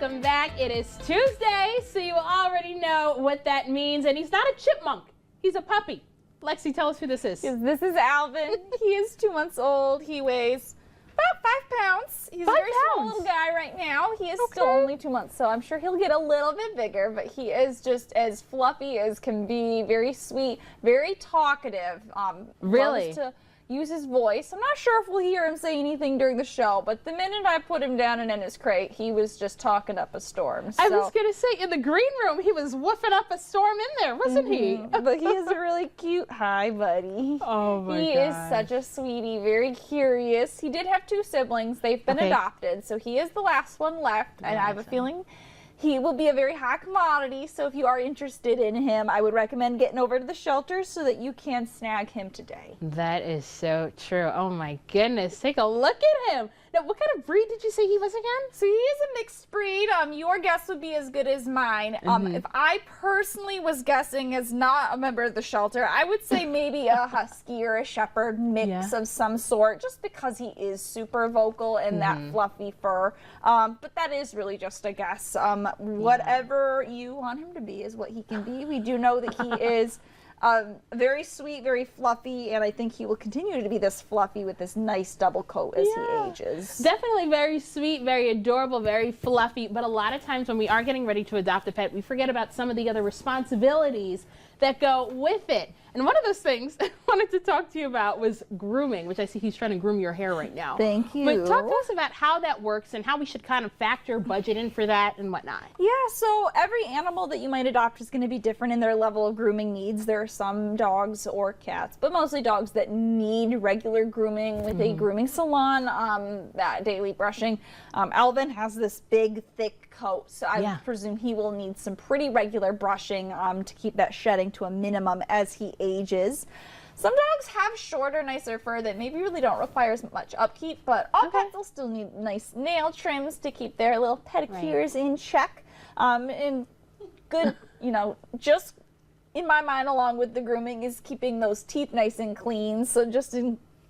Welcome back. It is Tuesday, so you already know what that means. And he's not a chipmunk. He's a puppy. Lexy, tell us who this is. Yes, this is Alvin. He is 2 months old. He weighs about 5 pounds. He's a very small little guy right now. He is still only 2 months, so I'm sure he'll get a little bit bigger, but he is just as fluffy as can be, very sweet, very talkative. Really? Loves to use his voice. I'm not sure if we'll hear him say anything during the show, but the minute I put him down and in his crate, he was just talking up a storm. So. I was going to say, in the green room, he was woofing up a storm in there, wasn't he? But he is a really cute, hi, buddy. Oh, my He is such a sweetie, very curious. He did have 2 siblings. They've been adopted, so he is the last one left, and I have a feeling he will be a very high commodity, so if you are interested in him, I would recommend getting over to the shelter so that you can snag him today. That is so true. Oh my goodness. Take a look at him. Now, what kind of breed did you say he was again? So he is a mixed breed. Your guess would be as good as mine. If I personally was guessing as not a member of the shelter, I would say maybe a husky or a shepherd mix of some sort, just because he is super vocal and that fluffy fur. But that is really just a guess. Whatever you want him to be is what he can be. We do know that he is very sweet, very fluffy, and I think he will continue to be this fluffy with this nice double coat as he ages. Definitely very sweet, very adorable, very fluffy, but a lot of times when we are getting ready to adopt a pet, we forget about some of the other responsibilities that go with it. And one of those things I wanted to talk to you about was grooming, which I see he's trying to groom your hair right now. Thank you. But talk to us about how that works and how we should kind of factor budget in for that and whatnot. Yeah, so every animal that you might adopt is going to be different in their level of grooming needs. There are some dogs or cats, but mostly dogs that need regular grooming with a grooming salon, that daily brushing. Alvin has this big, thick coat, so I presume he will need some pretty regular brushing to keep that shedding to a minimum as he ages. Some dogs have shorter, nicer fur that maybe really don't require as much upkeep, but all pets will still need nice nail trims to keep their little pedicures in check. And good, just in my mind, along with the grooming, is keeping those teeth nice and clean. So just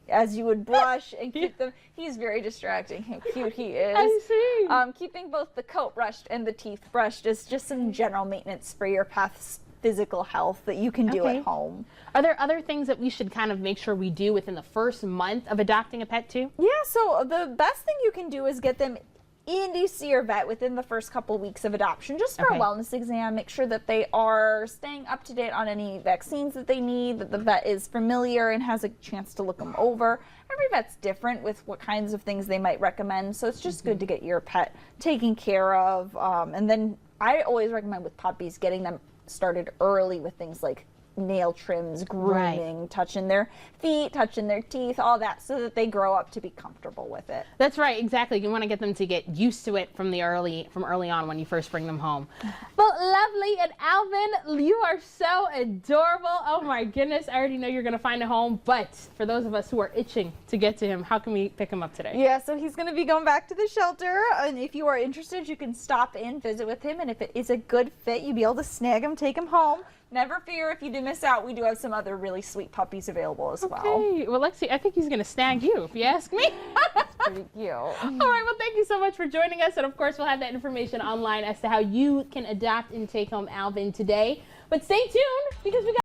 as you would brush and keep them, he's very distracting how cute he is. I see. Keeping both the coat brushed and the teeth brushed is just some general maintenance for your pet's physical health that you can do at home. Are there other things that we should kind of make sure we do within the first month of adopting a pet too? Yeah, so the best thing you can do is get them in to see your vet within the first couple weeks of adoption, just for a wellness exam. Make sure that they are staying up to date on any vaccines that they need, that the vet is familiar and has a chance to look them over. Every vet's different with what kinds of things they might recommend, so it's just good to get your pet taken care of. And then I always recommend with puppies getting them started early with things like nail trims, grooming, touching their feet, touching their teeth, all that, so that they grow up to be comfortable with it. That's right, exactly. You want to get them to get used to it from early on when you first bring them home. Well, lovely, and Alvin, you are so adorable. Oh my goodness, I already know you're going to find a home, but for those of us who are itching to get to him, how can we pick him up today? Yeah, so he's going to be going back to the shelter, and if you are interested, you can stop in, visit with him, and if it is a good fit, you'll be able to snag him, take him home. Never fear if you do miss out. We do have some other really sweet puppies available as well. Okay, well, Lexy, I think he's going to snag you, if you ask me. That's pretty cute. All right, well, thank you so much for joining us. And, of course, we'll have that information online as to how you can adopt and take home Alvin today. But stay tuned, because we got